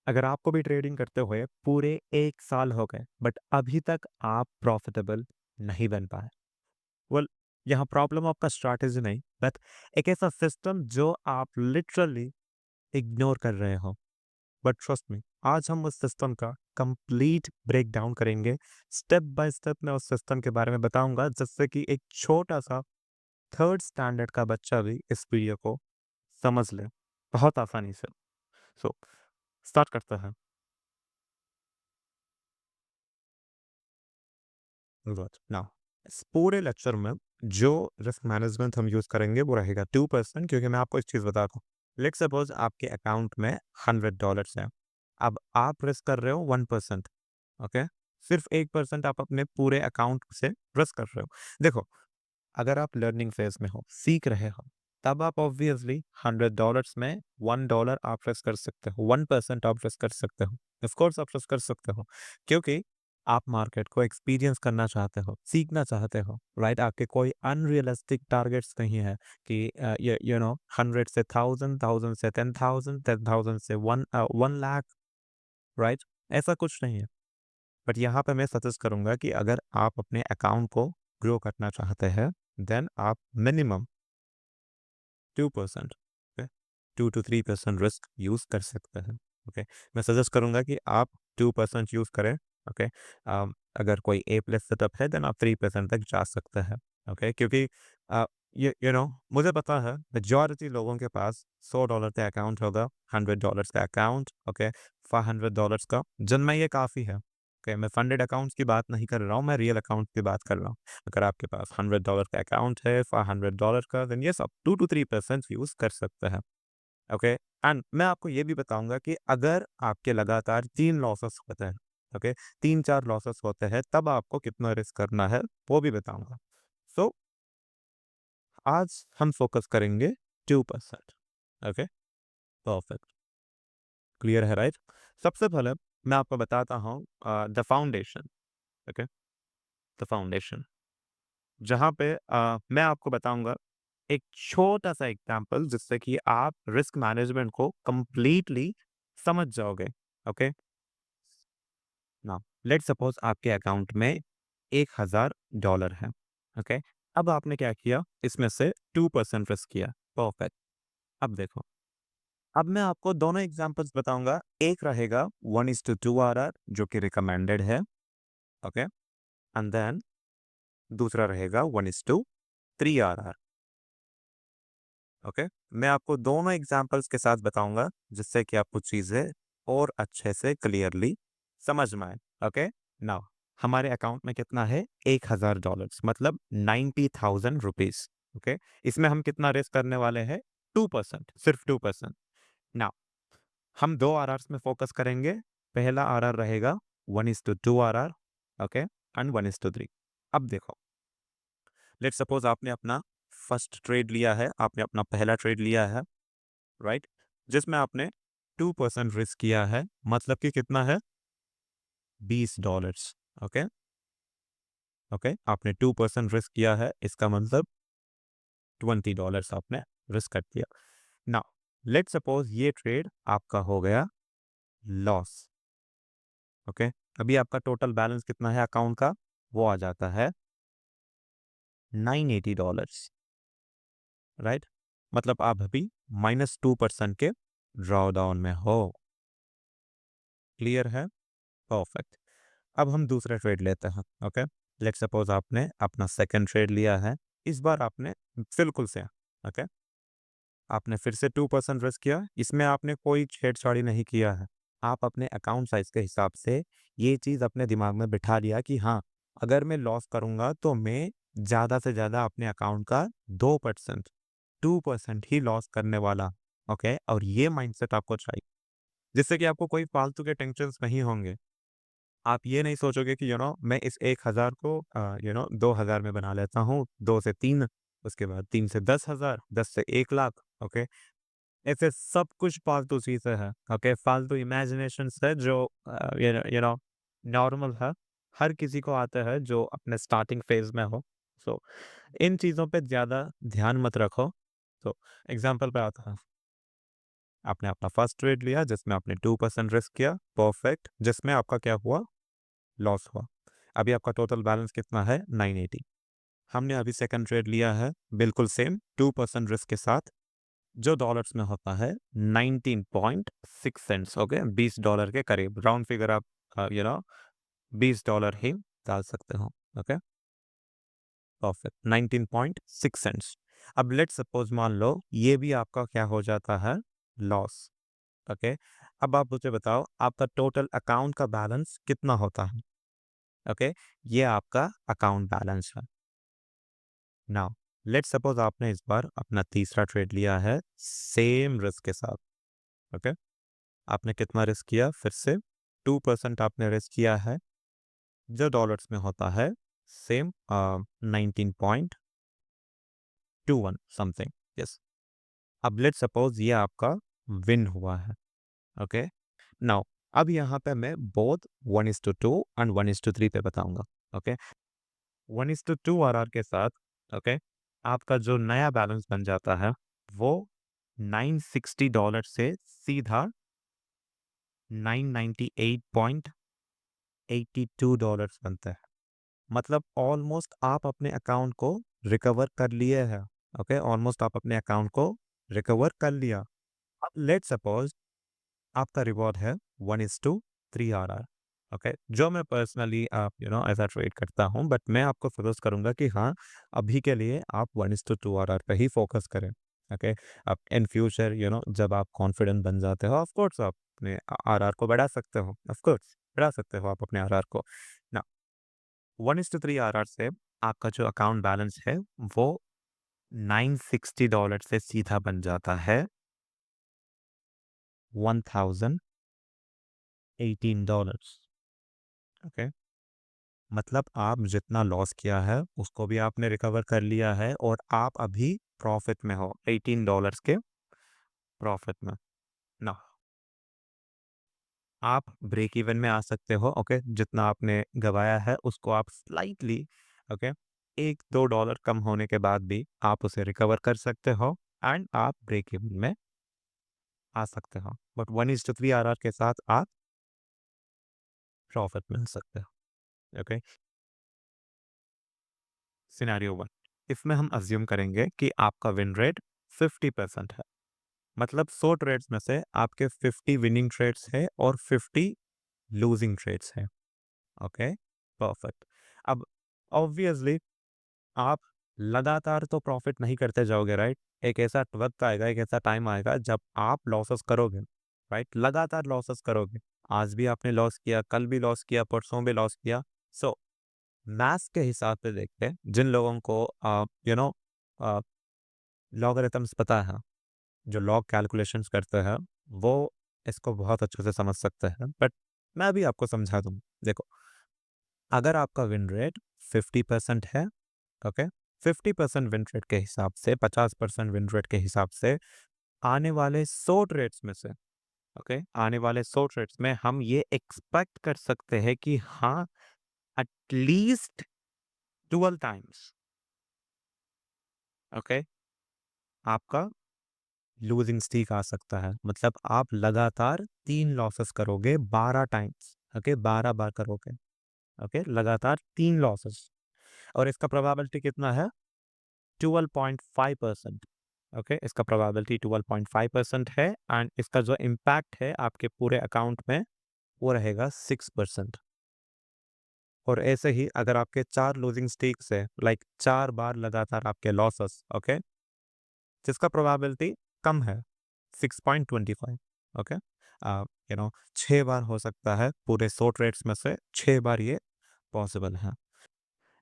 अगर आपको भी ट्रेडिंग करते हुए पूरे 1 साल हो गए बट अभी तक आप प्रॉफिटेबल नहीं बन पाए। वेल यहाँ प्रॉब्लम आपका स्ट्रैटेजी नहीं बट एक ऐसा सिस्टम जो आप लिटरली इग्नोर कर रहे हो। बट ट्रस्ट मी, आज हम उस सिस्टम का कंप्लीट ब्रेक डाउन करेंगे। स्टेप बाय स्टेप मैं उस सिस्टम के बारे में बताऊंगा जिससे कि एक छोटा सा थर्ड स्टैंडर्ड का बच्चा भी इस वीडियो को समझ ले बहुत आसानी से। सो स्टार्ट करते हैं। गुड नाउ, इस पूरे लेक्चर में जो रिस्क मैनेजमेंट हम यूज करेंगे वो रहेगा 2%, क्योंकि मैं आपको एक चीज बताता हूँ। लेट्स सपोज आपके अकाउंट में $100 है। अब आप रिस्क कर रहे हो 1%। ओके, सिर्फ 1% आप अपने पूरे अकाउंट से रिस्क कर रहे हो। देखो, अगर आप लर्निंग फेज में हो, सीख रहे हो, तब आप ऑब्वियसली $100 में $1 आप रिस्क कर सकते हो, 1% आप रिस्क कर सकते हो। ऑफकोर्स आप रिस्क कर सकते हो, क्योंकि आप मार्केट को एक्सपीरियंस करना चाहते हो, सीखना चाहते हो, राइट? आपके कोई अनरियलिस्टिक टारगेट्स नहीं है कि यू नो 100 से 1000, 1000 से 10,000, 10,000 से 1 लाख, राइट? ऐसा कुछ नहीं है। बट यहाँ पे मैं सजेस्ट करूंगा कि अगर आप अपने अकाउंट को ग्रो करना चाहते हैं, देन आप minimum 2%, okay, 2 to 3% risk use कर सकते हैं। ओके, मैं सजेस्ट करूंगा कि आप 2% यूज करें। ओके, अगर कोई ए प्लस सेटअप है देन आप 3% तक जा सकते हैं। ओके, क्योंकि यू नो मुझे पता है मेजॉरिटी लोगों के पास $100 का अकाउंट होगा, $100 का अकाउंट, ओके, $500 का जिनमें ये काफ़ी है। ओके, मैं फंडेड अकाउंट्स की बात नहीं कर रहा हूँ, मैं रियल अकाउंट की बात कर रहा हूँ। अगर आपके पास $100 का अकाउंट है, $500 का, देन यस आप 2 to 3% यूज कर सकते हैं। ओके, एंड मैं आपको ये भी बताऊंगा कि अगर आपके लगातार 3 लॉसेस होते हैं, ओके, 3-4 लॉसेस होते हैं, तब आपको कितना रिस्क करना है वो भी बताऊंगा। सो आज हम फोकस करेंगे 2%। ओके, परफेक्ट, क्लियर है, राइट? सबसे पहले मैं आपको बताता हूँ the foundation. Okay, the foundation, जहाँ पे मैं आपको बताऊंगा एक छोटा सा एग्जांपल जिससे कि आप रिस्क मैनेजमेंट को कंप्लीटली समझ जाओगे। ओके, नाउ लेट्स सपोज आपके अकाउंट में $1,000 है। ओके, अब आपने क्या किया, इसमें से 2% रिस्क किया। परफेक्ट। अब देखो, अब मैं आपको दोनों एग्जांपल्स बताऊंगा। एक रहेगा 1:2 RR जो कि रिकमेंडेड है। ओके, एंड देन दूसरा रहेगा 1:3 RR। ओके, मैं आपको दोनों एग्जांपल्स के साथ बताऊंगा जिससे कि आपको चीजें और अच्छे से क्लियरली समझ में आए। ओके, नाउ हमारे अकाउंट में कितना है, $1,000, मतलब 90,000 रुपीज। ओके, इसमें हम कितना रिस्क करने वाले हैं, 2%, सिर्फ 2%। नाउ हम दो आर में फोकस करेंगे। पहला आर रहेगा 1:2 RR, ओके, एंड 1:3। अब देखो, लेट सपोज आपने अपना फर्स्ट ट्रेड लिया है, आपने अपना पहला ट्रेड लिया है, राइट, जिसमें आपने 2% रिस्क किया है, मतलब कि कितना है, $20। ओके, ओके, आपने 2% रिस्क किया है, इसका मतलब $20 आपने रिस्क कर दिया। नाउ लेट सपोज ये ट्रेड आपका हो गया लॉस। ओके, अभी आपका टोटल बैलेंस कितना है अकाउंट का, वो आ जाता है $980, राइट? मतलब आप अभी -2% के ड्रॉ डाउन में हो। क्लियर है? परफेक्ट। अब हम दूसरा ट्रेड लेते हैं। ओके, लेट सपोज आपने अपना सेकंड ट्रेड लिया है। इस बार आपने बिल्कुल से, ओके, आपने फिर से 2% रिस्क किया। इसमें आपने कोई छेड़छाड़ी नहीं किया है। आप अपने अकाउंट साइज के हिसाब से ये चीज अपने दिमाग में बिठा लिया कि हाँ, अगर मैं लॉस करूंगा तो मैं ज्यादा से ज्यादा अपने अकाउंट का 2%, 2% ही लॉस करने वाला। ओके, और ये माइंडसेट आपको चाहिए जिससे कि आपको कोई फालतू के टेंशन नहीं होंगे। आप ये नहीं सोचोगे कि मैं इस 1,000 को 2,000 में बना लेता हूँ, 2 से 3, उसके बाद 3 से 10,000, 10 से 1 लाख। ओके, ऐसे सब कुछ फालतू चीजें हैं। ओके, फालतू इमेजिनेशन है जो नॉर्मल है, हर किसी को आता है जो अपने स्टार्टिंग फेज में हो। सो इन चीजों पे ज्यादा ध्यान मत रखो। तो एग्जाम्पल पे आता है। आपने अपना फर्स्ट ट्रेड लिया जिसमें आपने 2% रिस्क किया, परफेक्ट, जिसमें आपका क्या हुआ, लॉस हुआ। अभी आपका टोटल बैलेंस कितना है, 980। हमने अभी सेकंड ट्रेड लिया है बिल्कुल सेम 2% रिस्क के साथ, जो डॉलर्स में होता है 19.6 सेंट्स। ओके, $20 के करीब, राउंड फिगर आप $20 ही डाल सकते हो। Okay, perfect, 19.6 cents. अब लेट्स सपोज मान लो ये भी आपका क्या हो जाता है, लॉस। ओके, अब आप मुझे बताओ आपका टोटल अकाउंट का बैलेंस कितना होता है। ओके, ये आपका अकाउंट बैलेंस है। नाउ लेट्स सपोज आपने इस बार अपना तीसरा ट्रेड लिया है सेम रिस्क के साथ। ओके, आपने कितना रिस्क किया, फिर से 2% आपने रिस्क किया है, जो डॉलर्स में होता है सेम 19.21 समथिंग। यस, अब लेट्स सपोज ये आपका विन हुआ है। ओके, नाउ अब यहाँ पे मैं बोथ 1:2 एंड 1:3 पे बताऊंगा। ओके, 1:2 आरआर के साथ, ओके, आपका जो नया बैलेंस बन जाता है वो $960 से सीधा $998.82 बनता है। मतलब ऑलमोस्ट आप अपने अकाउंट को रिकवर कर लिए हैं। ओके, ऑलमोस्ट आप अपने अकाउंट को रिकवर कर लिया। अब लेट सपोज आपका रिवॉर्ड है 1:3 आर। ओके, जो मैं पर्सनली आप ऐसा ट्रेड करता हूँ, बट मैं आपको सजेस्ट करूंगा कि हाँ, अभी के लिए आप 1:2 आर पे ही फोकस करें। ओके, अब इन फ्यूचर जब आप कॉन्फिडेंट बन जाते हो, ऑफ कोर्स आप अपने आर को बढ़ा सकते हो, ऑफ कोर्स बढ़ा सकते हो आप अपने आर को ना। 1:3 आर से आपका जो अकाउंट बैलेंस है वो $960 से सीधा बन जाता है $1,018। ओके, मतलब आप जितना लॉस किया है उसको भी आपने रिकवर कर लिया है और आप अभी प्रॉफिट में हो, $18 के प्रॉफिट में ना। आप ब्रेक इवन में आ सकते हो। ओके, जितना आपने गवाया है उसको आप स्लाइटली, ओके, $1-2 कम होने के बाद भी आप उसे रिकवर कर सकते हो एंड आप ब्रेक इवन में आ सकते हो। बट 1:3 आर के साथ आप प्रॉफिट में आ सकते हो। ओके, सिनेरियो 1, इसमें हम अज्यूम करेंगे कि आपका विन रेट 50% है। मतलब 100 ट्रेड्स में से आपके 50 विनिंग ट्रेड्स है और 50 लूजिंग ट्रेड्स है। Okay, perfect. अब ऑब्वियसली आप लगातार तो प्रॉफिट नहीं करते जाओगे, राइट। एक ऐसा वक्त आएगा, एक ऐसा टाइम आएगा जब आप लॉसेस करोगे, राइट, लगातार लॉसेस करोगे। आज भी आपने लॉस किया, कल भी लॉस किया, परसों भी लॉस किया। सो मैथ्स के हिसाब से देखते हैं, जिन लोगों को यू नो लॉगरिथम्स पता है, जो लॉग कैलकुलेशंस करते हैं, वो इसको बहुत अच्छे से समझ सकते हैं। बट मैं अभी आपको समझा दूँ। देखो, अगर आपका विन रेट 50% है, ओके, 50% विन रेट के हिसाब से, 50% विन रेट के हिसाब से आने वाले 100 ट्रेड्स में से, ओके, आने वाले 100 ट्रेड्स में हम ये एक्सपेक्ट कर सकते हैं कि हाँ, एटलीस्ट 12 टाइम्स, ओके, आपका लूजिंग स्ट्रीक आ सकता है। मतलब आप लगातार 3 लॉसेस करोगे 12 टाइम्स। ओके, 12 बार करोगे। ओके, लगातार 3 लॉसेस, और इसका प्रोबेबिलिटी कितना है, 12.5%। ओके, इसका प्रोबेबिलिटी 12.5% है एंड इसका जो इम्पैक्ट है आपके पूरे अकाउंट में वो रहेगा 6%। और ऐसे ही अगर आपके 4 लूजिंग स्ट्रीक्स है, लाइक 4 बार लगातार आपके लॉसेस, ओके, जिसका प्रोबेबिलिटी कम है 6.25। ओके, 6 बार हो सकता है, पूरे 100 ट्रेड्स में से 6 बार ये पॉसिबल है।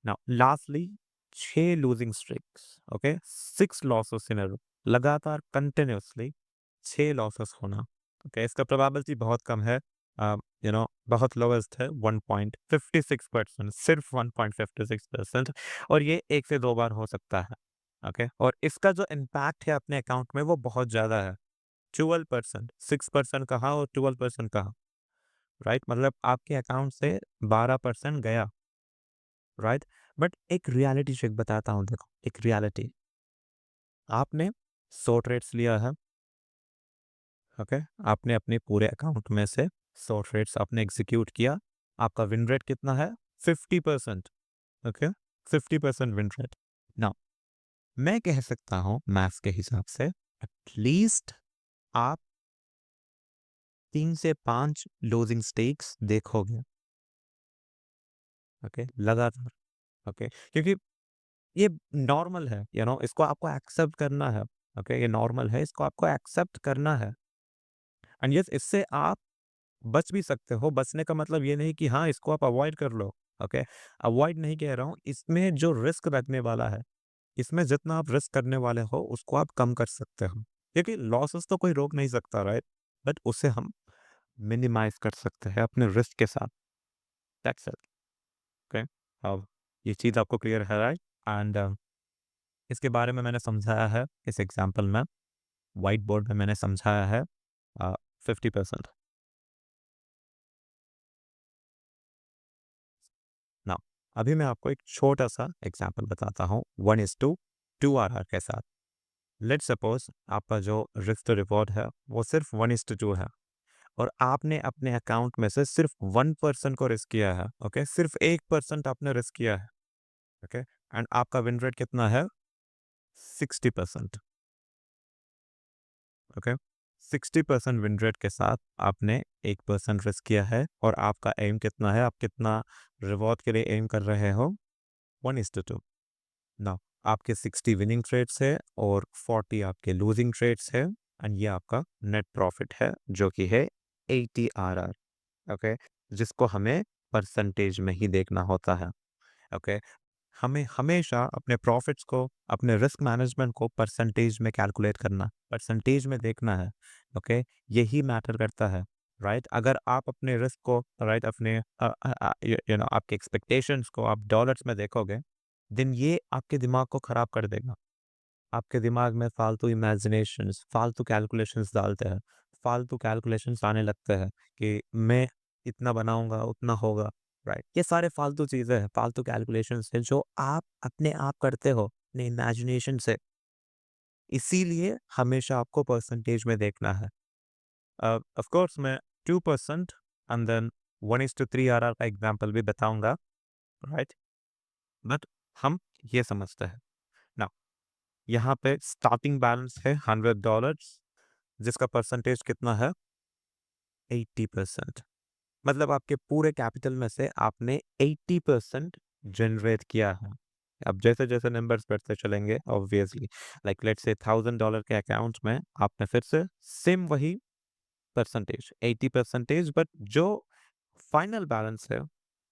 Now lastly 6 losing streaks, okay, 6 losses in a row, लगातार कंटिन्यूअसली 6 लॉसेस होना। ओके, इसका प्रोबेबिलिटी बहुत कम है, बहुत लोवेस्ट है 1.56%, सिर्फ 1.56%, और ये 1 से 2 बार हो सकता है। ओके, और इसका जो इम्पैक्ट है अपने अकाउंट में वो बहुत ज़्यादा है, 12%, 6% कहाँ और 12% कहाँ, राइट। मतलब आपके अकाउंट से 12% गया, राइट। बट एक रियलिटी चेक बताता हूँ, देखो, एक रियलिटी। आपने 100 ट्रेड्स लिया है, ओके, आपने अपने पूरे अकाउंट में से 100 ट्रेड्स आपने एग्जीक्यूट किया, आपका विन रेट कितना है? 50%। Okay, 50% win rate. नाउ मैं कह सकता हूँ मैथ्स के हिसाब से एटलीस्ट आप 3 से 5 लूजिंग स्टेक्स देखोगे। ओके, लगातार। ओके, क्योंकि ये नॉर्मल है, इसको आपको एक्सेप्ट करना है। ओके, ये नॉर्मल है, इसको आपको एक्सेप्ट करना है। एंड यस, इससे आप बच भी सकते हो। बचने का मतलब ये नहीं कि हाँ, इसको आप अवॉइड कर लो। ओके, अवॉइड नहीं कह रहा हूँ, इसमें जो रिस्क रखने वाला है, इसमें जितना आप रिस्क करने वाले हो उसको आप कम कर सकते हो, क्योंकि लॉसेस तो कोई रोक नहीं सकता, राइट? बट उसे हम मिनिमाइज कर सकते हैं अपने रिस्क के साथ। That's it. ओके, अब ये चीज़ आपको क्लियर है, राइट? एंड इसके बारे में मैंने समझाया है इस एग्जाम्पल में, व्हाइट बोर्ड में मैंने समझाया है 50%। नाउ अभी मैं आपको एक छोटा सा एग्जाम्पल बताता हूँ 1:2 RR के साथ। लेट्स सपोज आपका जो रिस्क टू रिवॉर्ड है वो सिर्फ 1:2 है, और आपने अपने अकाउंट में से सिर्फ 1% को रिस्क किया है। ओके, सिर्फ 1% आपने रिस्क किया है। ओके, एंड आपका विन रेट कितना है? 60%। ओके, 60% विन रेट के साथ आपने 1% रिस्क किया है, और आपका एम कितना है? आप कितना रिवॉर्ड के लिए एम कर रहे हो? 1:2। नाउ आपके 60 विनिंग ट्रेड्स है और 40 आपके लूजिंग ट्रेड्स है, एंड ये आपका नेट प्रॉफिट है जो कि है 80 RR। ओके, जिसको हमें परसेंटेज में ही देखना होता है। ओके, हमें हमेशा अपने प्रॉफिट्स को, अपने रिस्क मैनेजमेंट को परसेंटेज में कैलकुलेट करना, परसेंटेज में देखना है। ओके, यही मैटर करता है, राइट? अगर आप अपने रिस्क को, राइट, अपने आपके एक्सपेक्टेशंस को आप डॉलर्स में देखोगे, दिन ये आपके दिमाग को खराब कर देगा। आपके दिमाग में फालतू इमेजिनेशंस, फालतू कैलकुलेशंस डालते हैं, फालतू कैलकुलेशंस आने लगते हैं कि मैं इतना बनाऊंगा उतना होगा, राइट? ये सारे फालतू चीज़ें हैं, फालतू कैलकुलेशंस हैं जो आप अपने आप करते हो अपने इमेजिनेशन से। इसीलिए हमेशा आपको परसेंटेज में देखना है। ऑफ कोर्स मैं 2% एंड देन 1:3 RR का एग्जांपल भी बताऊंगा, राइट? बट हम ये समझते हैं ना, यहाँ पे स्टार्टिंग बैलेंस है $100, जिसका परसेंटेज कितना है? 80%। मतलब आपके पूरे कैपिटल में से आपने 80% जनरेट किया है। अब जैसे जैसे नंबर्स बढ़ते चलेंगे, ऑब्वियसली, लाइक लेट्स से $1000 के अकाउंट में आपने फिर से सेम वही परसेंटेज 80%, बट जो फाइनल बैलेंस है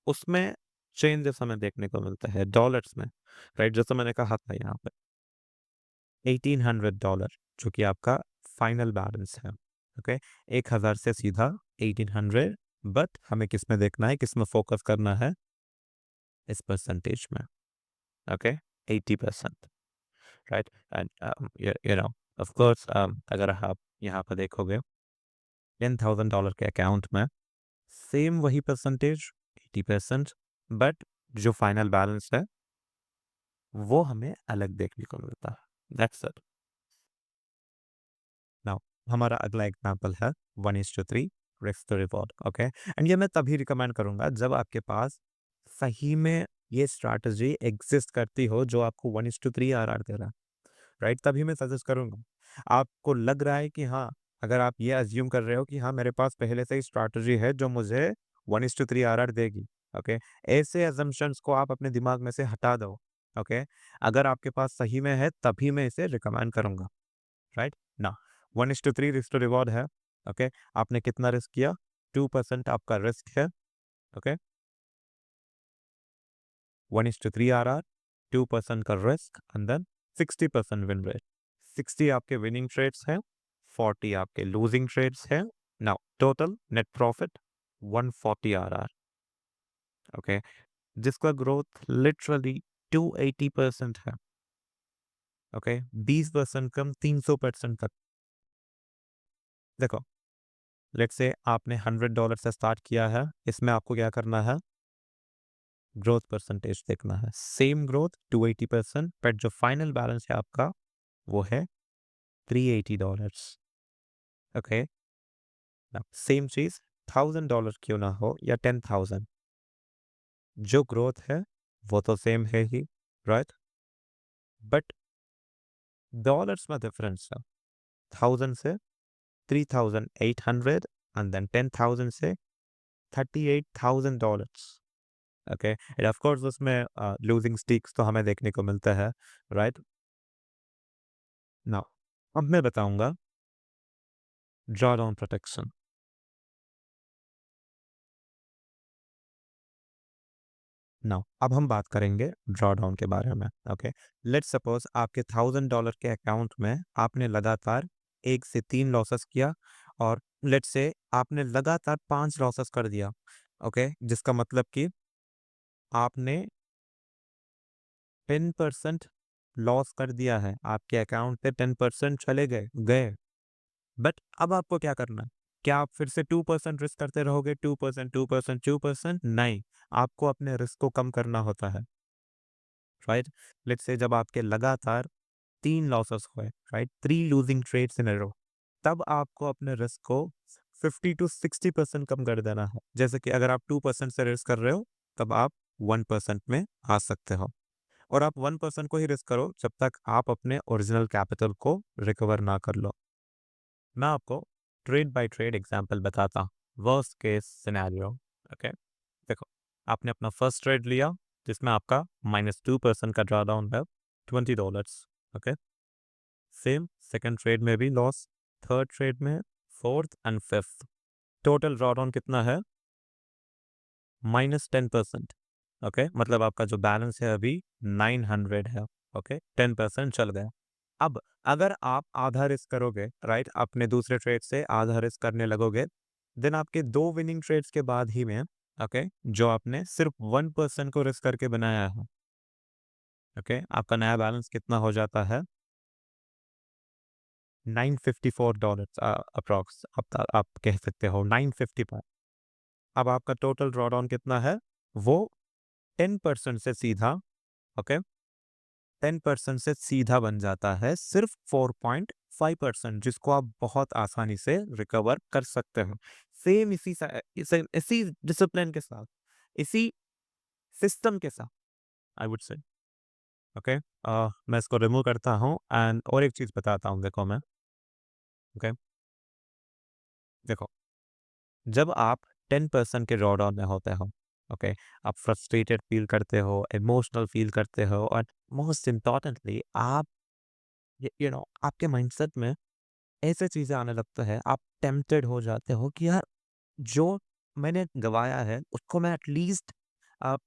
उसमें चेंजेस हमें देखने को मिलता है डॉलर्स में, राइट? जैसे मैंने कहा था यहाँ पे $1800 जो कि आपका फाइनल बैलेंस है। ओके, 1000 से सीधा 1800, बट हमें किस में देखना है, किस में फोकस करना है? इस परसेंटेज में। Okay, 80%, right? And you know, of course, अगर आप यहाँ पर देखोगे $10,000 के अकाउंट में सेम वही परसेंटेज 80%, बट जो फाइनल बैलेंस है वो हमें अलग देखने को मिलता है। That's it. नाउ हमारा अगला एग्जाम्पल है 1:3 risk to reward. Okay, and ये मैं तभी रिकमेंड करूंगा जब आपके पास सही में ये स्ट्रैटेजी एग्जिस्ट करती हो जो आपको 1:3 RR दे रहा है, राइट? तभी मैं सजेस्ट करूंगा। आपको लग रहा है कि हाँ, अगर आप ये अज्यूम कर रहे हो कि हाँ, मेरे पास पहले से ही स्ट्रैटेजी है जो मुझे 1:3 RR देगी, ओके, ऐसे अजम्पशंस को आप अपने दिमाग में से हटा दो। ओके, अगर आपके पास सही में है तभी मैं इसे रिकमेंड करूंगा, राइट ना? 1:3 रिस्क टू रिवॉर्ड है। ओके, आपने कितना रिस्क किया? 2% आपका रिस्क है। ओके, 1:3 RR, 2% का risk, and then 60% win rate. 60 आपके विनिंग ट्रेड्स हैं, 40 आपके लूजिंग ट्रेड्स हैं। Now total net profit 140 RR। Okay, जिसका ग्रोथ लिटरली 280% है। ओके, 20% कम 300% तक। देखो, लेट्स से आपने $100 से स्टार्ट किया है, इसमें आपको क्या करना है? ग्रोथ परसेंटेज देखना है, सेम ग्रोथ 280%, बट जो फाइनल बैलेंस है आपका वो है $380। ओके, सेम चीज $1000 क्यों ना हो या 10,000, जो ग्रोथ है वो तो सेम है ही, राइट? बट डॉलर्स में डिफरेंस है, 1000 से 3,800 एंड देन 10,000 से $38,000। ओके, एंड ऑफ कोर्स उसमें लूजिंग स्टीक्स तो हमें देखने को मिलता है, राइट? नाउ अब मैं बताऊंगा ड्रॉ डाउन प्रोटेक्शन। नाउ अब हम बात करेंगे ड्रॉ डाउन के बारे में। ओके, लेट्स सपोज आपके $1000 के अकाउंट में आपने लगातार 1 से 3 लॉसेस किया, और लेट्स से आपने लगातार 5 लॉसेस कर दिया। ओके, जिसका मतलब कि आपने 10% लॉस कर दिया है, आपके अकाउंट से 10% चले गए गए। बट अब आपको क्या करना है? क्या आप फिर से 2% रिस्क करते रहोगे? 2%, 2%, 2%? नहीं, आपको अपने रिस्क को कम करना होता है, राइट? लेट्स से जब आपके लगातार 3 लॉसेस हुए, right, 3 losing trades in a रो, तब आपको अपने रिस्क को 50 to 60% कम कर देना है। जैसे कि अगर आप 2% से रिस्क कर रहे हो, तब आप 1% में आ सकते हो, और आप 1% को ही रिस्क करो जब तक आप अपने ओरिजिनल कैपिटल को रिकवर ना कर लो। मैं आपको ट्रेड बाय ट्रेड एग्जांपल बताता हूँ, वर्स्ट केस सिनेरियो। ओके, देखो, आपने अपना फर्स्ट ट्रेड लिया जिसमें आपका -2% का ड्रा डाउन है, $20। ओके, सेम सेकंड ट्रेड में भी लॉस, थर्ड ट्रेड में, fourth and fifth, total draw down कितना है? -10%। ओके, मतलब आपका जो बैलेंस है अभी 900 है। ओके, 10% चल गया। अब अगर आप आधा रिस्क करोगे, राइट, अपने दूसरे ट्रेड से आधा रिस्क करने लगोगे, देन आपके 2 विनिंग ट्रेड्स के बाद ही में, ओके, जो आपने सिर्फ 1% को रिस्क करके बनाया है, ओके, आपका नया बैलेंस कितना हो जाता है? $954 अप्रॉक्स, आप कह सकते हो 955। अब आपका टोटल ड्रॉ डाउन कितना है? वो 10% से सीधा, ओके, 10% से सीधा बन जाता है सिर्फ 4.5%, जिसको आप बहुत आसानी से रिकवर कर सकते हो। सेम इसी डिसिप्लिन के साथ, इसी सिस्टम के साथ, आई वुड से। ओके, मैं इसको रिमूव करता हूँ एंड और एक चीज बताता हूँ, देखो मैं। ओके, देखो, जब आप 10% के ड्रॉ डाउन में होते हो, ओके, आप फ्रस्ट्रेटेड फील करते हो, इमोशनल फील करते हो, और मोस्ट इम्पॉर्टेंटली आप आपके माइंडसेट में ऐसे चीजें आने लगता है, आप टेम्प्टेड हो जाते हो कि यार, जो मैंने गवाया है उसको मैं एटलीस्ट आप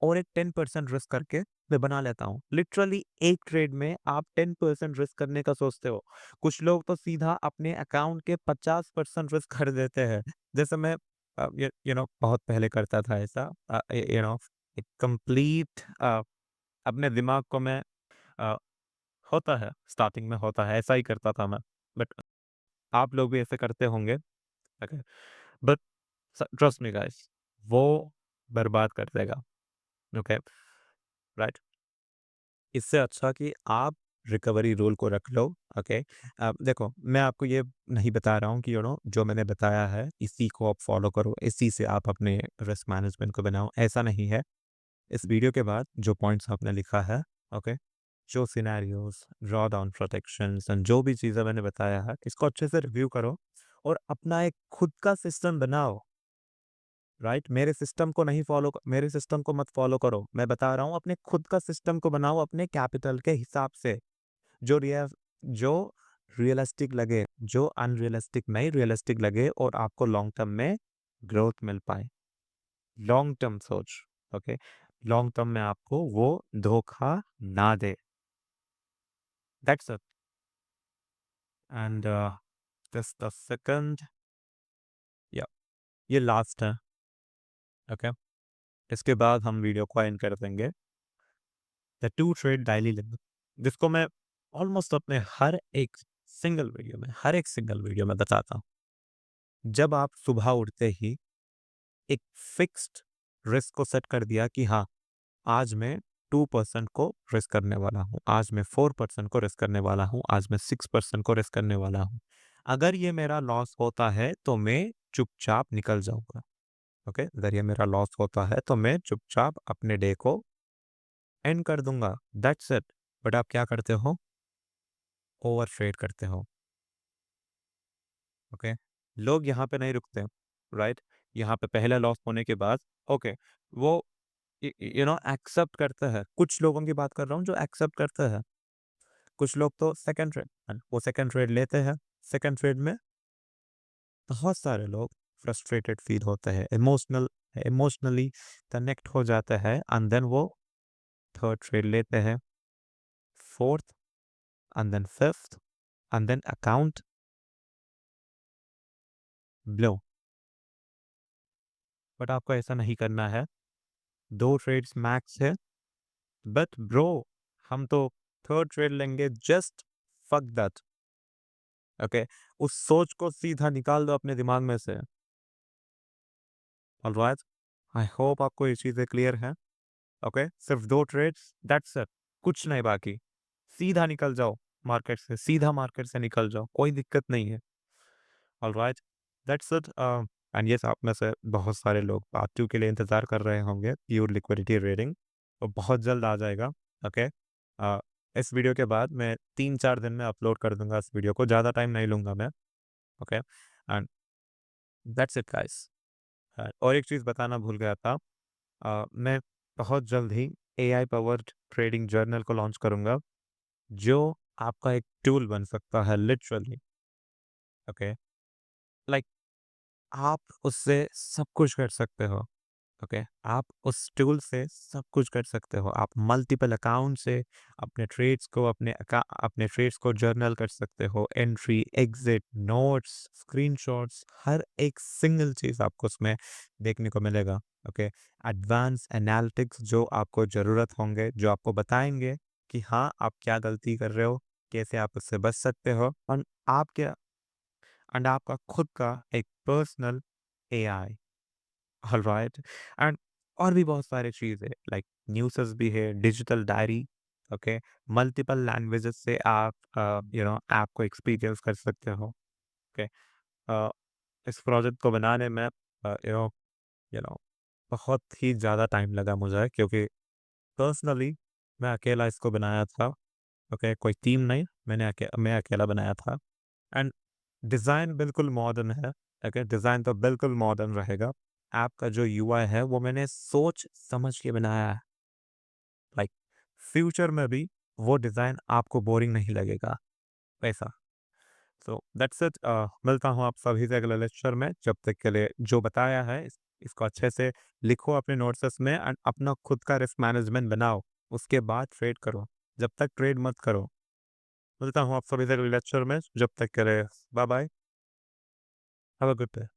और एक 10% रिस्क करके मैं बना लेता हूँ। लिटरली एक ट्रेड में आप 10% रिस्क करने का सोचते हो, कुछ लोग तो सीधा अपने अकाउंट के 50% रिस्क कर देते हैं। जैसे मैं बहुत पहले करता था ऐसा, यू नो एक कंप्लीट अपने दिमाग को मैं अ, होता है, स्टार्टिंग में होता है, ऐसा ही करता था मैं। बट आप लोग भी ऐसे करते होंगे, okay, but trust me guys, वो बर्बाद कर देगा। Okay, right? इससे अच्छा कि आप रिकवरी रूल को रख लो। ओके, अब देखो, मैं आपको ये नहीं बता रहा हूँ कि जो मैंने बताया है इसी को आप फॉलो करो, इसी से आप अपने रिस्क मैनेजमेंट को बनाओ, ऐसा नहीं है। इस वीडियो के बाद जो पॉइंट्स आपने लिखा है, ओके, जो scenarios, draw down protections and जो भी चीज़ें मैंने बताया है, इसको अच्छे से रिव्यू करो और अपना एक खुद का सिस्टम बनाओ, राइट? मेरे सिस्टम को मत फॉलो करो। मैं बता रहा हूँ, अपने खुद का सिस्टम को बनाओ अपने कैपिटल के हिसाब से, जो रियल जो रियलिस्टिक लगे, जो अनरियलिस्टिक नहीं, रियलिस्टिक लगे, और आपको लॉन्ग टर्म में ग्रोथ मिल पाए। लॉन्ग टर्म सोच, ओके, लॉन्ग टर्म में आपको वो धोखा ना दे। That's it. And just a second, या ये लास्ट है, ओके, इसके बाद हम वीडियो को एंड कर देंगे। The two trade daily limit, जिसको मैं ऑलमोस्ट अपने हर एक सिंगल वीडियो में बताता हूँ। जब आप सुबह उठते ही एक फिक्स्ड रिस्क को सेट कर दिया कि हाँ, आज मैं 2% को रिस्क करने वाला हूँ, आज मैं 4% को रिस्क करने वाला हूँ, आज मैं 6% को रिस्क करने वाला हूँ, अगर ये मेरा लॉस होता है तो मैं चुपचाप निकल जाऊंगा। ओके, अगर ये मेरा लॉस होता है तो मैं चुपचाप अपने डे को एंड कर दूंगा, दैट्स इट। बट आप क्या करते हो? ओवर ट्रेड करते हो। ओके, लोग यहाँ पे नहीं रुकते, राइट? यहाँ पे पहला लॉस होने के बाद ओके, वो एक्सेप्ट करते हैं। कुछ लोगों की बात कर रहा हूँ जो एक्सेप्ट करते हैं। कुछ लोग तो सेकंड ट्रेड, वो सेकंड ट्रेड लेते हैं। सेकंड ट्रेड में बहुत सारे लोग फ्रस्ट्रेटेड फील होते हैं, इमोशनली कनेक्ट हो जाते हैं, एंड देन वो थर्ड ट्रेड लेते हैं, fourth, and then fifth, and then account blow. But आपको ऐसा नहीं करना है। दो ट्रेड्स मैक्स है। बट ब्रो, हम तो थर्ड ट्रेड लेंगे, जस्ट फक दैट। ओके, उस सोच को सीधा निकाल दो अपने दिमाग में से। ऑलराइट, आई होप आपको ये चीजें क्लियर हैं। ओके, सिर्फ दो ट्रेड्स, दैट्स इट, कुछ नहीं बाकी। सीधा निकल जाओ मार्केट से, सीधा मार्केट से निकल जाओ, कोई दिक्कत नहीं है। Alright, that's it. And yes, आप में से बहुत सारे लोग पार्ट 2 के लिए इंतजार कर रहे होंगे, प्योर लिक्विडिटी रेडिंग, वो बहुत जल्द आ जाएगा। ओके, इस वीडियो के बाद मैं 3-4 दिन में अपलोड कर दूंगा इस वीडियो को, ज़्यादा टाइम नहीं लूंगा मैं। Okay, and that's it guys. और एक चीज़ बताना भूल गया था, मैं बहुत जल्द ही एआई पावर्ड ट्रेडिंग जर्नल को लॉन्च करूंगा, जो आपका एक टूल बन सकता है लिटरली। ओके, लाइक आप उससे सब कुछ कर सकते हो। ओके, आप उस टूल से सब कुछ कर सकते हो। आप मल्टीपल अकाउंट से अपने ट्रेड्स को जर्नल कर सकते हो, एंट्री, एग्जिट, नोट्स, स्क्रीनशॉट्स, हर एक सिंगल चीज आपको उसमें देखने को मिलेगा। ओके, एडवांस एनालिटिक्स जो आपको जरूरत होंगे, जो आपको बताएंगे कि हाँ आप क्या गलती कर रहे हो, कैसे आप उससे बच सकते हो, और आप क्या, एंड आपका खुद का एक पर्सनल एआई। ऑलराइट, एंड और भी बहुत सारी चीज़ें लाइक न्यूज़ेस भी है, digital diary. Okay, multiple languages से आप ऐप को एक्सपीरियंस कर सकते हो। ओके, इस प्रोजेक्ट को बनाने में यू नो बहुत ही ज़्यादा टाइम लगा मुझे, क्योंकि पर्सनली मैं अकेला इसको बनाया था। ओके, कोई टीम नहीं, मैं अकेला बनाया था। एंड डिज़ाइन बिल्कुल मॉडर्न है। ओके, डिज़ाइन तो बिल्कुल मॉडर्न रहेगा। ऐप का जो यूआई है वो मैंने सोच समझ के बनाया है। लाइक फ्यूचर में भी वो डिज़ाइन आपको बोरिंग नहीं लगेगा वैसा। So that's it. मिलता हूँ आप सभी से अगले लेक्चर में। जब तक के लिए जो बताया है इसको अच्छे से लिखो अपने नोट्स में, एंड अपना खुद का रिस्क मैनेजमेंट बनाओ, उसके बाद ट्रेड करो। जब तक ट्रेड मत करो। मिलता हूँ आप सभी से अगले लेक्चर में। जब तक के लिए bye bye, have a good day.